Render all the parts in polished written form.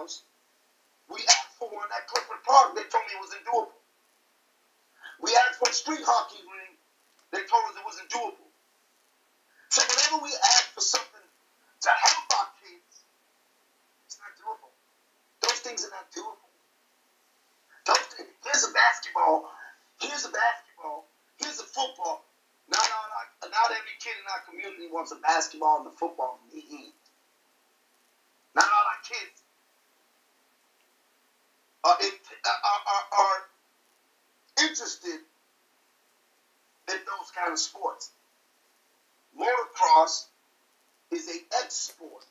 house. We asked for one at Clifford Park. They told me it wasn't doable. We asked for a street hockey ring. They told us it wasn't doable. So whenever we ask for something to help our kids, it's not doable. Those things are not doable. Here's a basketball. Here's a basketball. Here's a football. Not every kid in our community wants a basketball and a football. Not all our kids are interested in those kind of sports. Motocross is an export,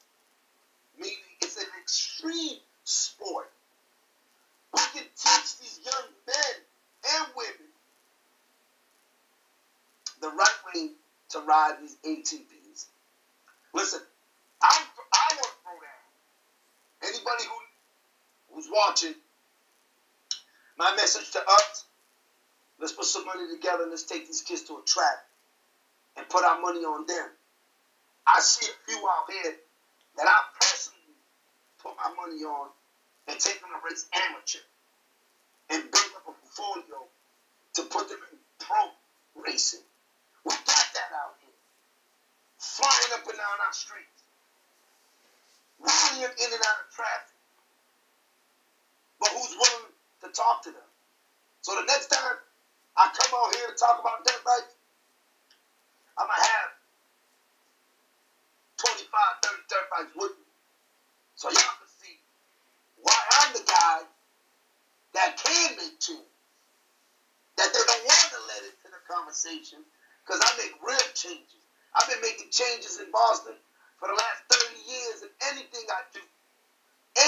meaning it's an extreme sport. We can teach these young men and women the right way to ride these ATVs. Listen, I want to throw down. Anybody who's watching, my message to us, let's put some money together and let's take these kids to a track and put our money on them. I see a few out here that I personally put my money on and take them to race amateur and build up a portfolio to put them in pro racing. We got that out here. Flying up and down our streets. Running in and out of traffic. But who's willing to talk to them? So the next time I come out here to talk about dirt bikes, I'm going to have 25, 30 dirt bikes with me. So y'all can see why I'm the guy that can make tunes. That they don't want to let into the conversation because I make real changes. I've been making changes in Boston for the last 30 years in anything I do.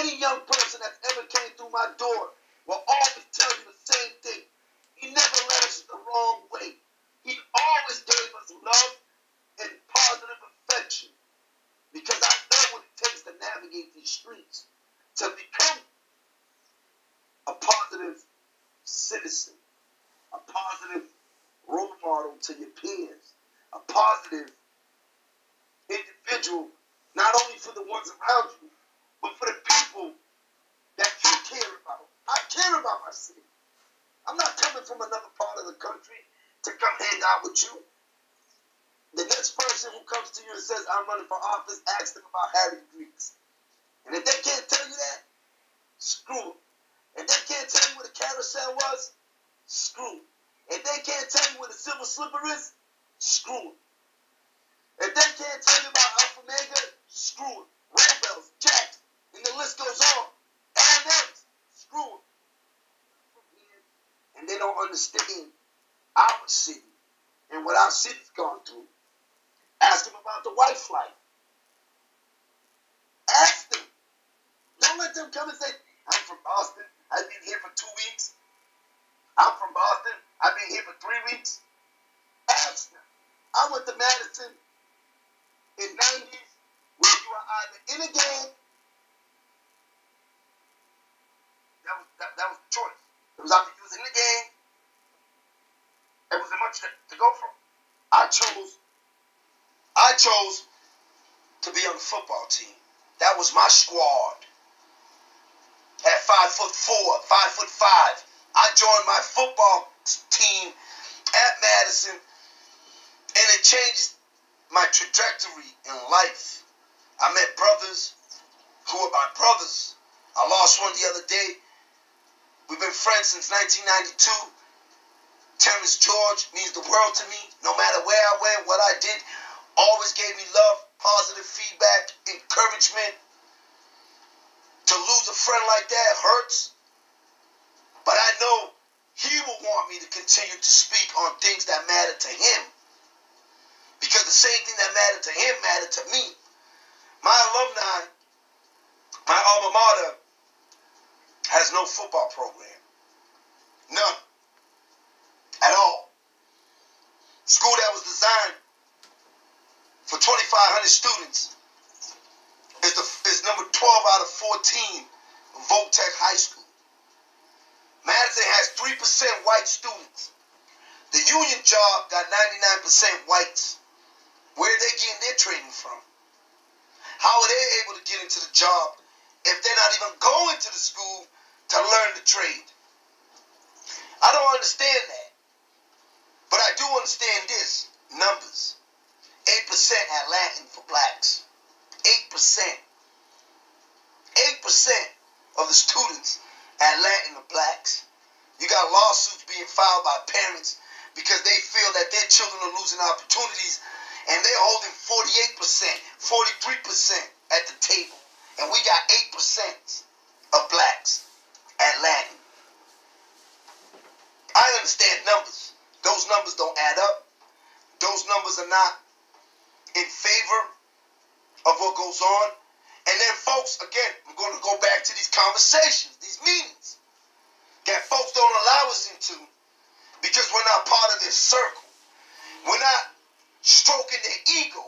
Any young person that's ever came through my door will always tell you the same thing. He never led us the wrong way. He always gave us love and positive affection because I know what it takes to navigate these streets, to become a positive citizen, a positive role model to your peers, a positive individual, not only for the ones around you, but for the people that you care about. I care about my city. I'm not coming from another part of the country to come hang out with you. The next person who comes to you and says, I'm running for office, ask them about Harry Greeks. And if they can't tell you that, screw them. If they can't tell you what a carousel was, screw them. If they can't tell you what a silver slipper is, screw them. If they can't tell you about Alpha Omega, screw them. Rebels, Jacks, and the list goes on. A&M's, screw them. And they don't understand our city and what our city's gone through. Ask them about the white flight. Ask them. Don't let them come and say, I'm from Boston. I've been here for 2 weeks. I'm from Boston. I've been here for 3 weeks. Ask them. I went to Madison in the 90s where you were either in a gang. That was the choice. It was either you was in the gang. There wasn't much to go from. I chose to be on the football team. That was my squad. At 5'4", 5'5", I joined my football team at Madison, and it changed my trajectory in life. I met brothers who are my brothers. I lost one the other day. We've been friends since 1992. Terrence George means the world to me. No matter where I went, what I did, always gave me love, positive feedback, encouragement. To lose a friend like that hurts. But I know he will want me to continue to speak on things that matter to him. Because the same thing that mattered to him mattered to me. My alumni, my alma mater, has no football program. None. At all. School that was designed for 2,500 students is number 12 out of 14 in Voltech High School. Madison has 3% white students. The union job got 99% whites. Where are they getting their training from? How are they able to get into the job if they're not even going to the school to learn the trade? I don't understand that. But I do understand this. Numbers. 8% at Latin for blacks. 8%. 8% of the students at Latin are blacks. You got lawsuits being filed by parents because they feel that their children are losing opportunities, and they're holding 48%, 43% at the table. And we got 8% of blacks at Latin. I understand numbers. Those numbers don't add up. Those numbers are not in favor of what goes on. And then, folks, again, I'm going to go back to these conversations, these meetings that folks don't allow us into because we're not part of this circle. We're not stroking their ego.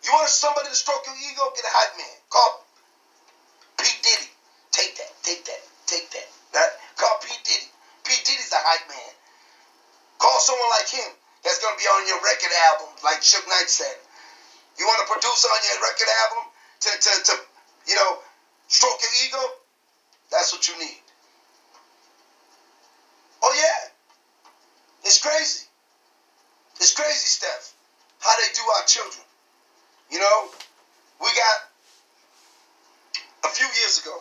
You want somebody to stroke your ego? Get a hype man. Call P. Diddy. Take that. Right? Call P. Diddy. P. Diddy's a hype man. Call someone like him that's going to be on your record album, like Suge Knight said. You want a producer on your record album to stroke your ego? That's what you need. Oh, yeah. It's crazy. It's crazy, Steph, how they do our children. You know, we got a few years ago,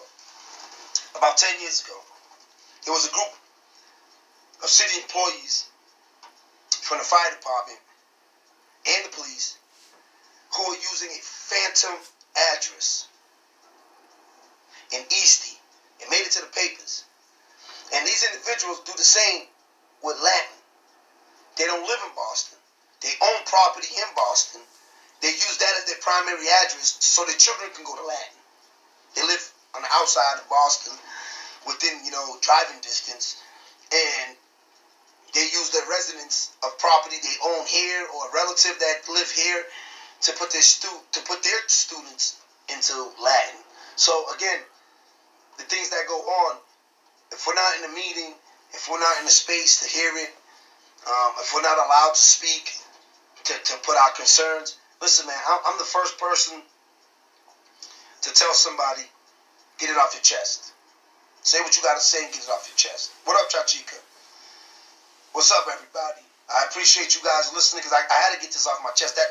about 10 years ago, there was a group of city employees from the fire department and the police who were using a phantom address in Eastie. It made it to the papers. And these individuals do the same with Latin. They don't live in Boston. They own property in Boston. They use that as their primary address so their children can go to Latin. They live on the outside of Boston within, driving distance. And they use their residence of property they own here or a relative that live here to put their students into Latin. So again, the things that go on, if we're not in the meeting, if we're not in the space to hear it, if we're not allowed to speak, to put our concerns, listen, man, I'm the first person to tell somebody, get it off your chest. Say what you got to say and get it off your chest. What up, Chachika? What's up, everybody? I appreciate you guys listening because I had to get this off my chest. I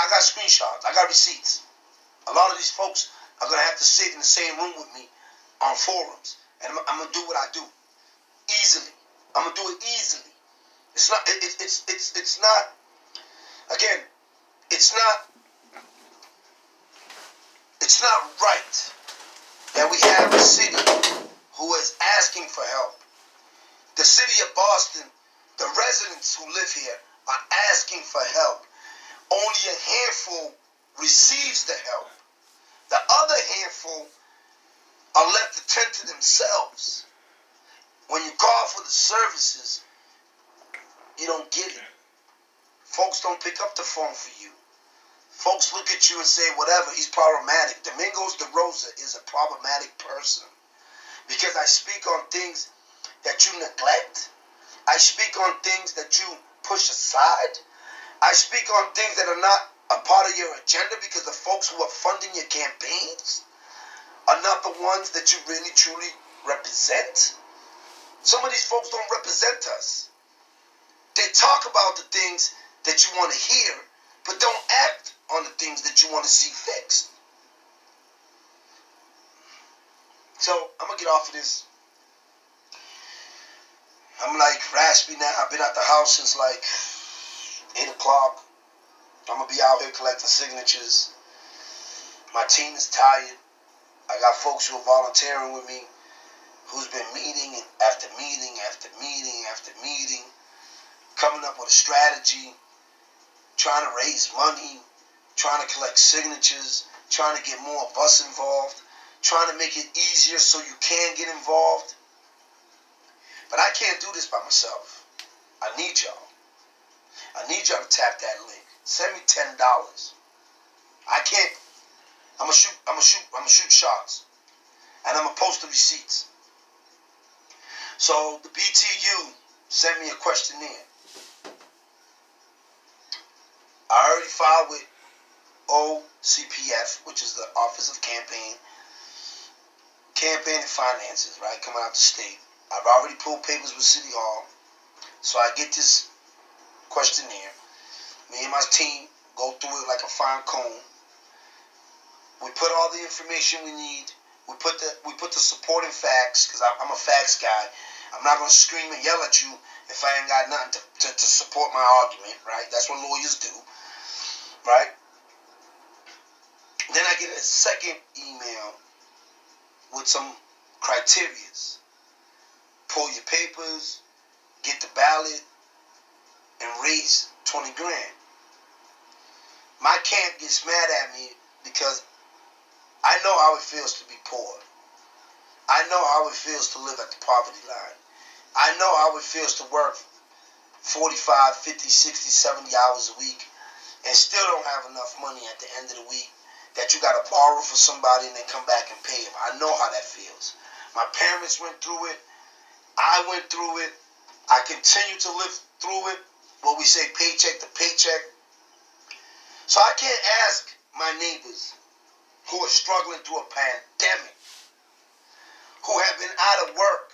got screenshots. I got receipts. A lot of these folks are going to have to sit in the same room with me on forums. And I'm going to do what I do. Easily. I'm going to do it easily. It's not, again, it's not right that we have a city who is asking for help. The city of Boston, the residents who live here are asking for help. Only a handful receives the help. The other handful are left to tend to themselves. When you call for the services, you don't get it. Folks don't pick up the phone for you. Folks look at you and say, whatever, he's problematic. Domingos DeRosa is a problematic person because I speak on things that you neglect. I speak on things that you push aside. I speak on things that are not a part of your agenda because the folks who are funding your campaigns are not the ones that you really, truly represent. Some of these folks don't represent us. They talk about the things that you want to hear, but don't act on the things that you want to see fixed. So, I'm going to get off of this. I'm like raspy now. I've been at the house since like 8 o'clock. I'm going to be out here collecting signatures. My team is tired. I got folks who are volunteering with me who's been meeting after meeting after meeting after meeting, coming up with a strategy, trying to raise money, trying to collect signatures, trying to get more of us involved, trying to make it easier so you can get involved. But I can't do this by myself. I need y'all. I need y'all to tap that link. Send me $10. I can't. I'm gonna shoot shots. And I'm gonna post the receipts. So the BTU sent me a questionnaire. I already filed with OCPF, which is the Office of Campaign and Finances, right, coming out the state. I've already pulled papers with City Hall, so I get this questionnaire. Me and my team go through it like a fine comb. We put all the information we need. We put the supporting facts, because I'm a facts guy. I'm not going to scream and yell at you if I ain't got nothing to support my argument, right? That's what lawyers do, right? Then I get a second email with some criterias. Pull your papers, get the ballot, and raise 20 grand. My camp gets mad at me because I know how it feels to be poor. I know how it feels to live at the poverty line. I know how it feels to work 45, 50, 60, 70 hours a week and still don't have enough money at the end of the week that you got to borrow for somebody and then come back and pay them. I know how that feels. My parents went through it. I went through it. I continue to live through it. What we say, paycheck to paycheck. So I can't ask my neighbors who are struggling through a pandemic, who have been out of work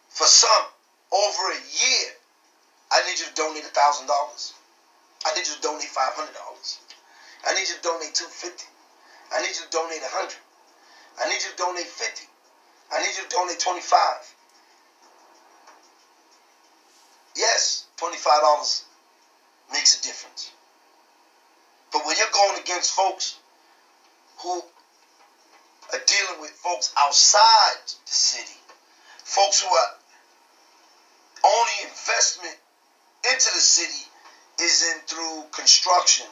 for some over a year. I need you to donate $1,000. I need you to donate $500. I need you to donate $250. I need you to donate $100. I need you to donate $50. I need you to donate $25. Yes, $25 makes a difference. But when you're going against folks who are dealing with folks outside the city, folks who are only investment into the city is in through construction,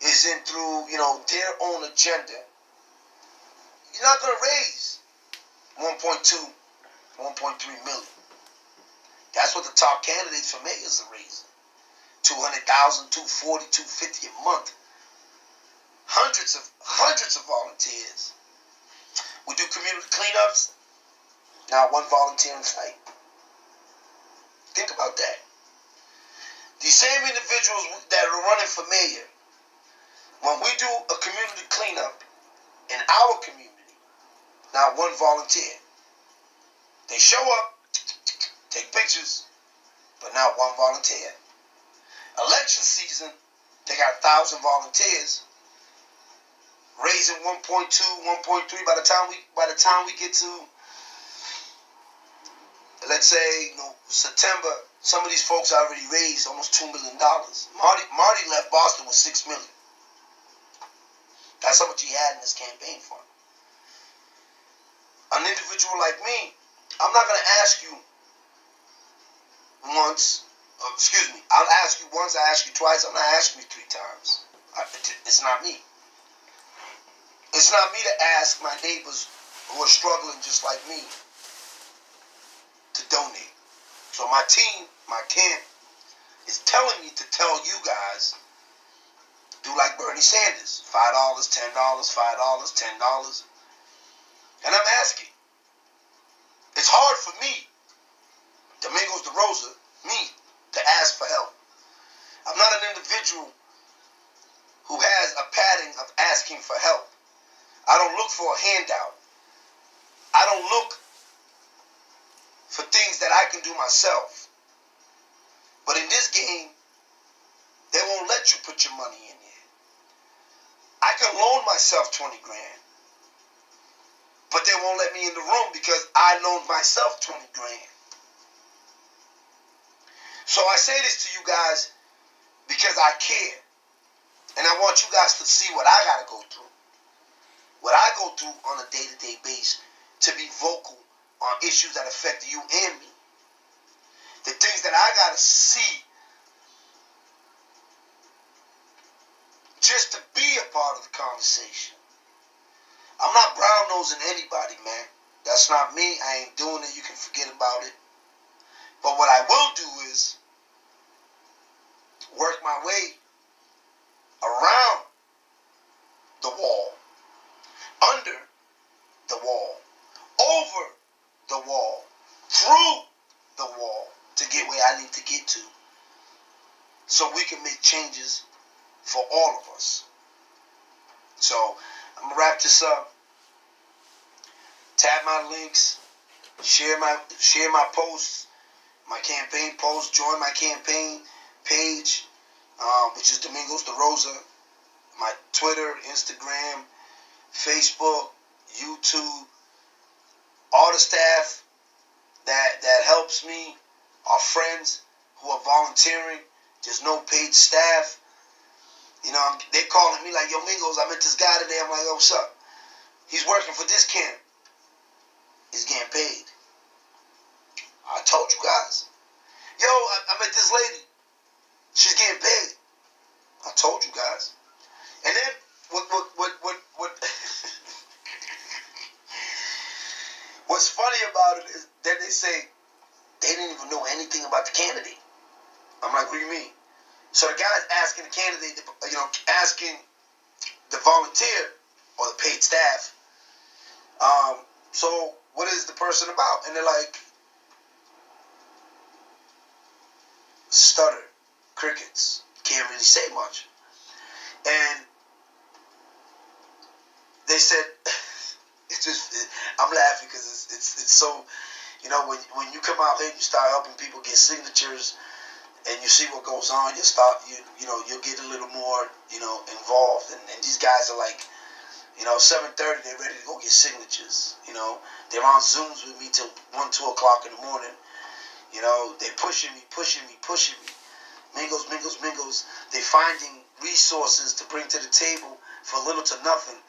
is in through, their own agenda, you're not going to raise 1.2, 1.3 million. That's what the top candidates for mayors are raising. 200,000, 240, 250 a month. Hundreds of volunteers. We do community cleanups. Not one volunteer on site. Think about that. These same individuals that are running for mayor, when we do a community cleanup in our community, not one volunteer. They show up, take pictures, but not one volunteer. Election season, they got 1,000 volunteers, raising 1.2, 1.3. By the time we get to, let's say, September, some of these folks already raised almost $2 million. Marty left Boston with $6 million. That's how much he had in his campaign fund. An individual like me, I'm not going to ask you once. I'll ask you once, I ask you twice, I'm not asking you 3 times. It's not me. It's not me to ask my neighbors who are struggling just like me to donate. So my team, my camp, is telling me to tell you guys, do like Bernie Sanders. $5, $10, $5, $10. And I'm asking. It's hard for me, Domingos DeRosa, me, to ask for help. I'm not an individual who has a pattern of asking for help. I don't look for a handout. I don't look for things that I can do myself. But in this game, they won't let you put your money in there. I can loan myself 20 grand. But they won't let me in the room because I loaned myself 20 grand. So I say this to you guys because I care. And I want you guys to see what I got to go through. What I go through on a day-to-day basis to be vocal on issues that affect you and me. The things that I got to see just to be a part of the conversation. I'm not brown-nosing anybody, man. That's not me. I ain't doing it. You can forget about it. But what I will do is work my way around the wall, under the wall, over the wall, through the wall to get where I need to get to so we can make changes for all of us. So I'm going to wrap this up. Tap my links. Share my posts, my campaign posts. Join my campaign page, which is Domingos De Rosa. My Twitter, Instagram, Facebook, YouTube. All the staff that helps me are friends who are volunteering. There's no paid staff. You know, they calling me like, yo, Mingos, I met this guy today. I'm like, yo, what's up? He's working for this camp. He's getting paid. I told you guys. Yo, I met this lady. She's getting paid. I told you guys. And then what what's funny about it is that they say they didn't even know anything about the candidate. I'm like, what do you mean? So the guy's asking the candidate, asking the volunteer or the paid staff, so what is the person about? And they're like, stutter, crickets, can't really say much. And they said, I'm laughing because it's so, when you come out here and you start helping people get signatures and you see what goes on, you'll get a little more, involved. And these guys are like, 7:30, they're ready to go get signatures. They're on Zooms with me till 1, 2 o'clock in the morning. They're pushing me. Mingos. They're finding resources to bring to the table for little to nothing.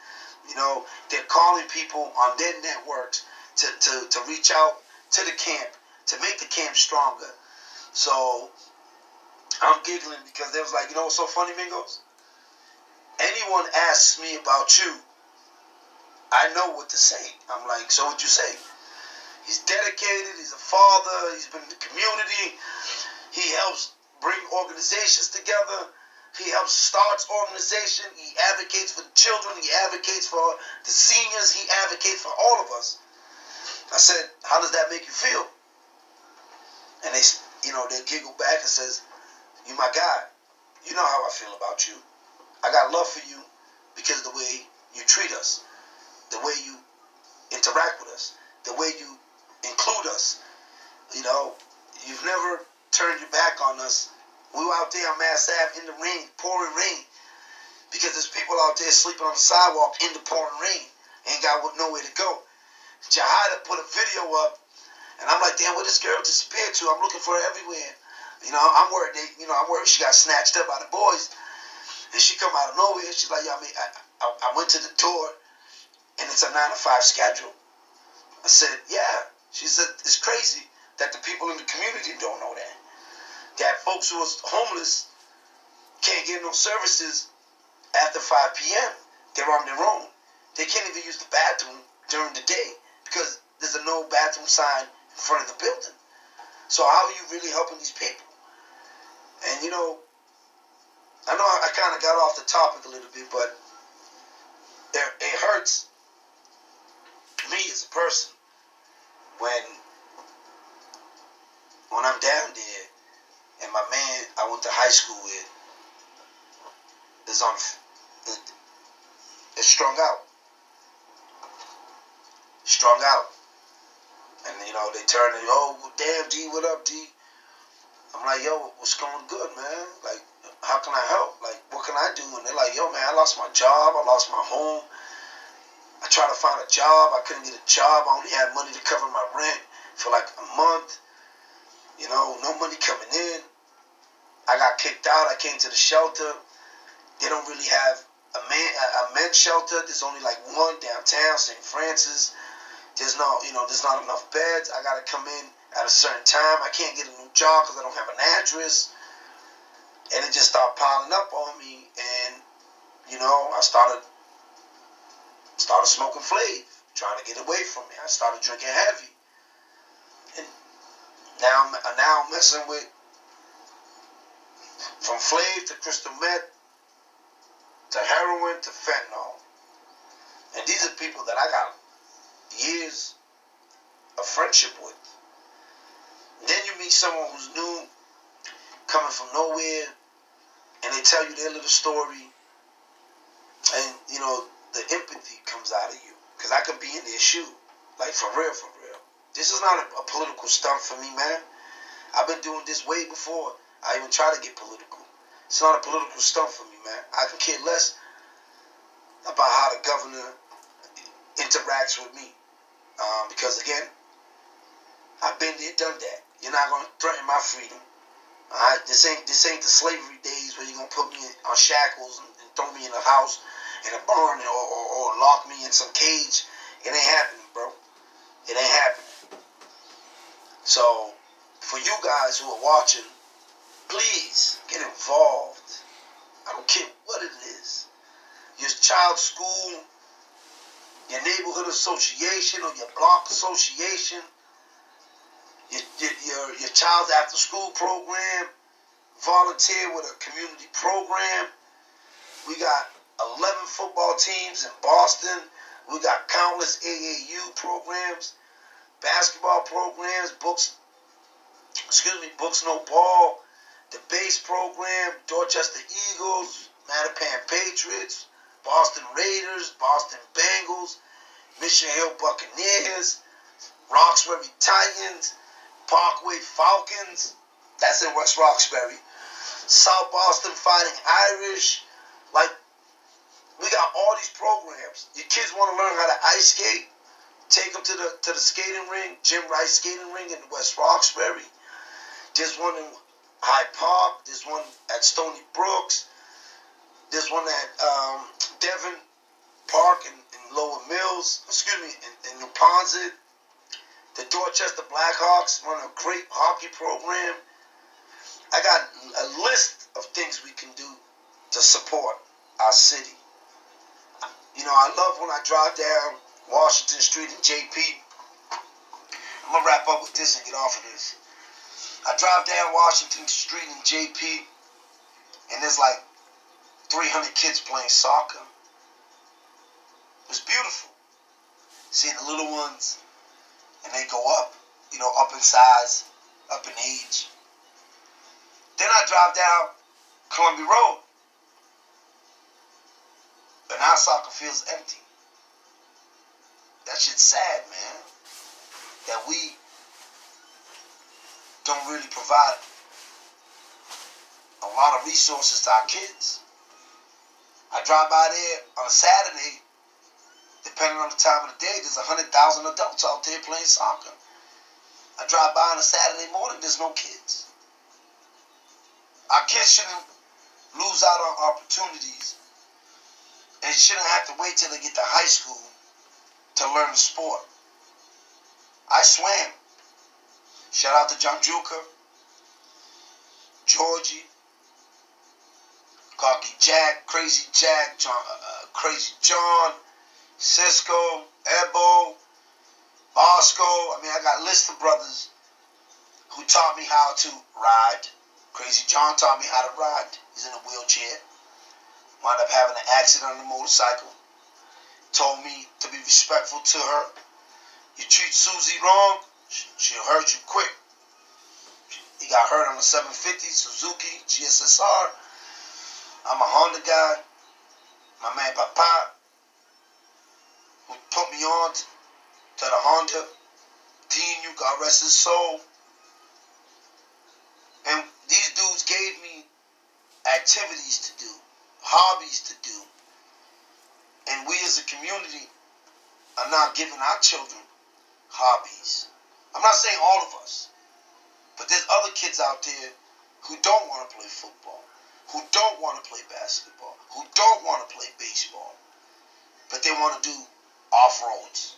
They're calling people on their networks to reach out to the camp, to make the camp stronger. So I'm giggling because they was like, what's so funny, Mingos? Anyone asks me about you, I know what to say. I'm like, so what you say? He's dedicated. He's a father. He's been in the community. He helps bring organizations together. He helps start organization. He advocates for the children. He advocates for the seniors. He advocates for all of us. I said, how does that make you feel? And they giggle back and says, you my guy. You know how I feel about you. I got love for you because of the way you treat us, the way you interact with us, the way you include us. You've never turned your back on us. We were out there on Mass Ave in the rain, pouring rain, because there's people out there sleeping on the sidewalk in the pouring rain, ain't got nowhere to go. Jahida put a video up, and I'm like, damn, where this girl disappeared to? I'm looking for her everywhere. I'm worried. I'm worried she got snatched up by the boys, and she come out of nowhere. She's like, I went to the door, and it's a 9-to-5 schedule. I said, yeah. She said, it's crazy that the people in the community don't know that. That folks who are homeless can't get no services after 5 p.m. They're on their own. They can't even use the bathroom during the day because there's a no bathroom sign in front of the building. So how are you really helping these people? And, I know I kind of got off the topic a little bit, but it hurts me as a person when I'm down there and my man I went to high school with is strung out. And, they turn and, damn, D, what up, D? I'm like, yo, what's going good, man? Like, how can I help? Like, what can I do? And they're like, yo, man, I lost my job. I lost my home. I tried to find a job. I couldn't get a job. I only had money to cover my rent for like a month. No money coming in. I got kicked out. I came to the shelter. They don't really have a men's shelter. There's only like one downtown, St. Francis. There's not enough beds. I got to come in at a certain time. I can't get a new job because I don't have an address. And it just started piling up on me. And, I started smoking Flav, trying to get away from it. I started drinking heavy. And now I'm messing with from Flav to crystal meth to heroin to fentanyl. And these are people that I got years of friendship with. And then you meet someone who's new, coming from nowhere, and they tell you their little story. And the empathy comes out of you. Because I could be in their shoe. Like, for real, for real. This is not a political stunt for me, man. I've been doing this way before I even try to get political. It's not a political stunt for me, man. I can care less about how the governor interacts with me. Because, again, I've been there, done that. You're not going to threaten my freedom. Alright? This ain't the slavery days where you're going to put me on shackles and throw me in a house, in a barn, or lock me in some cage. It ain't happening, bro. It ain't happening. So, for you guys who are watching, please get involved. I don't care what it is. Your child's school, your neighborhood association, or your block association, your child's after school program, volunteer with a community program. We got 11 football teams in Boston. We got countless AAU programs, basketball programs, Books No Ball, the base program, Dorchester Eagles, Mattapan Patriots, Boston Raiders, Boston Bengals, Mission Hill Buccaneers, Roxbury Titans, Parkway Falcons, that's in West Roxbury, South Boston Fighting Irish. Like, we got all these programs. Your kids want to learn how to ice skate, take them to the skating rink, Jim Rice Skating Ring in West Roxbury. There's one in Hyde Park. There's one at Stony Brooks. There's one at Devon Park in Lower Mills. In New Ponset. The Dorchester Blackhawks run a great hockey program. I got a list of things we can do to support our city. I love when I drive down Washington Street in JP. I'm going to wrap up with this and get off of this. I drive down Washington Street in JP, and there's like 300 kids playing soccer. It was beautiful. Seeing the little ones, and they go up, up in size, up in age. Then I drive down Columbia Road, and our soccer field's empty. That shit's sad, man. That we don't really provide a lot of resources to our kids. I drive by there on a Saturday, depending on the time of the day, there's 100,000 adults out there playing soccer. I drive by on a Saturday morning, there's no kids. Our kids shouldn't lose out on opportunities, and shouldn't have to wait till they get to high school to learn the sport. I swam. Shout out to John Juka, Georgie, Cocky Jack, Crazy Jack, Crazy John, Cisco, Ebo, Bosco. I got a list of brothers who taught me how to ride. Crazy John taught me how to ride. He's in a wheelchair. Wound up having an accident on a motorcycle. Told me to be respectful to her. You treat Susie wrong, she'll hurt you quick. He got hurt on a 750 Suzuki GSSR. I'm a Honda guy. My man Papa, who put me on to the Honda. TNU, God rest his soul. And these dudes gave me activities to do, hobbies to do. And we as a community are not giving our children hobbies. I'm not saying all of us, but there's other kids out there who don't want to play football, who don't want to play basketball, who don't want to play baseball, but they want to do off-roads.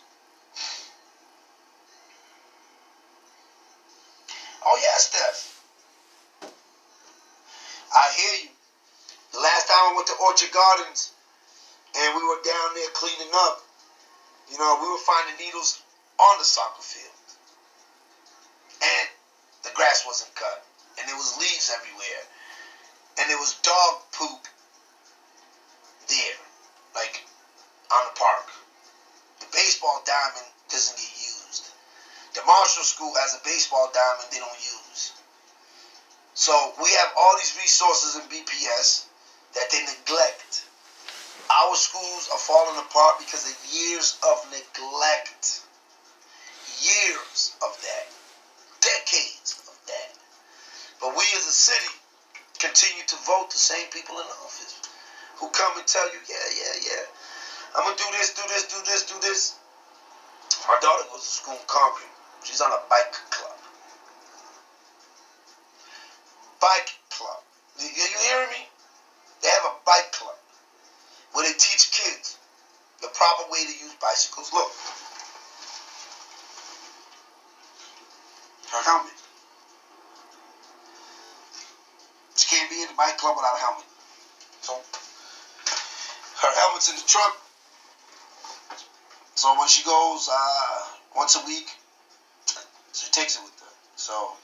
Oh yeah, Steph. I hear you. The last time I went to Orchard Gardens and we were down there cleaning up, we were finding needles on the soccer field. And the grass wasn't cut. And there was leaves everywhere. And there was dog poop there, like on the park. The baseball diamond doesn't get used. The Marshall School has a baseball diamond they don't use. So we have all these resources in BPS that they neglect. Our schools are falling apart because of years of neglect. Years of that. Decades of that. But we as a city continue to vote the same people in office who come and tell you, yeah. I'm going to do this. My daughter goes to school in Concord. She's on a bike club. Bike club. You hearing me? They have a bike club where they teach kids the proper way to use bicycles. Look. Her helmet. She can't be in the bike club without a helmet. So, her helmet's in the truck. So when she goes once a week, she takes it with her. So,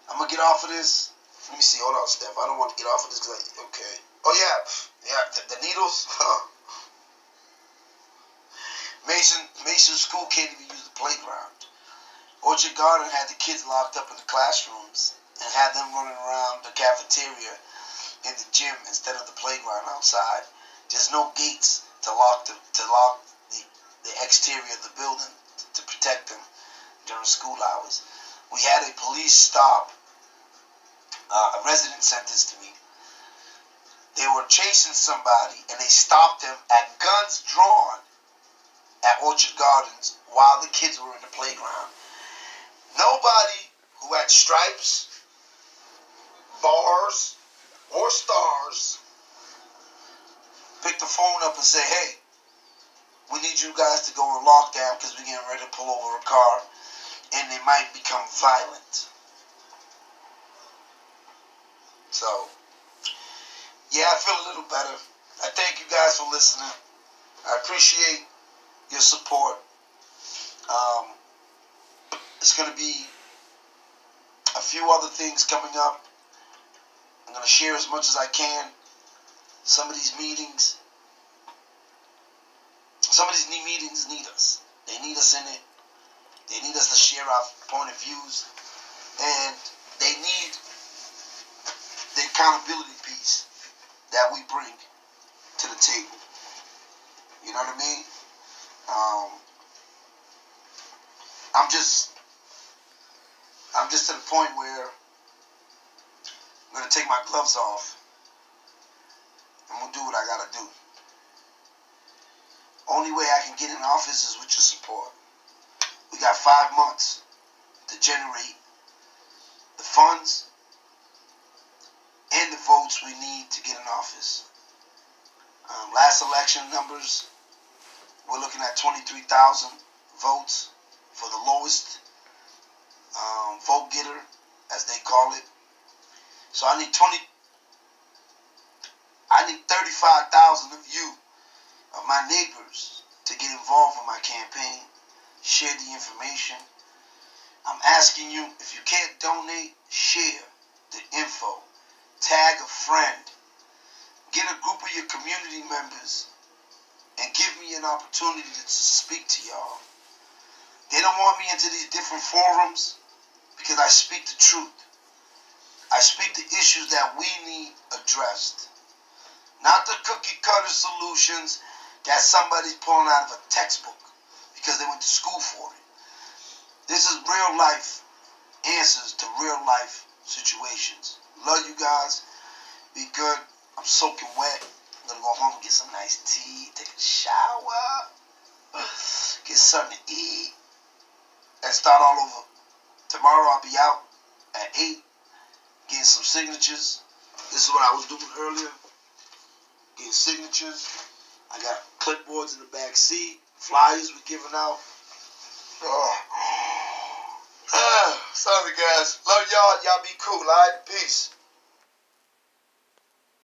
I'm going to get off of this. Let me see. Hold on, Steph. I don't want to get off of this because okay. Oh, yeah. The needles. Mason School can't even use the playground. Orchard Garden had the kids locked up in the classrooms and had them running around the cafeteria in the gym instead of the playground outside. There's no gates to lock the exterior of the building to protect them during school hours. We had a police stop. A resident sent this to me. They were chasing somebody and they stopped them at guns drawn at Orchard Gardens while the kids were in the playground. Nobody who had stripes, bars, or stars picked the phone up and said, hey, we need you guys to go in lockdown because we're getting ready to pull over a car and they might become violent. So, yeah, I feel a little better. I thank you guys for listening. I appreciate your support. There's going to be a few other things coming up. I'm going to share as much as I can. Some of these meetings need us. They need us in it. They need us to share our point of views. And they need the accountability piece that we bring to the table. You know what I mean? I'm just to the point where I'm going to take my gloves off. I'm going to do what I got to do. Only way I can get in office is with your support. We got 5 months to generate the funds and the votes we need to get in office. Last election numbers, we're looking at 23,000 votes for the lowest vote getter, as they call it. So I need 35,000 of you, of my neighbors, to get involved in my campaign, share the information. I'm asking you, if you can't donate, share the info, tag a friend, get a group of your community members, and give me an opportunity to speak to y'all. They don't want me into these different forums because I speak the truth. I speak the issues that we need addressed. Not the cookie cutter solutions that somebody's pulling out of a textbook because they went to school for it. This is real life answers to real life situations. Love you guys. Be good. I'm soaking wet. I'm going to go home and get some nice tea, take a shower, get something to eat, and start all over. Tomorrow I'll be out at 8 getting some signatures. This is what I was doing earlier. Getting signatures. I got clipboards in the back seat. Flyers we're giving out. Sorry guys. Love y'all. Y'all be cool. Alright? Peace.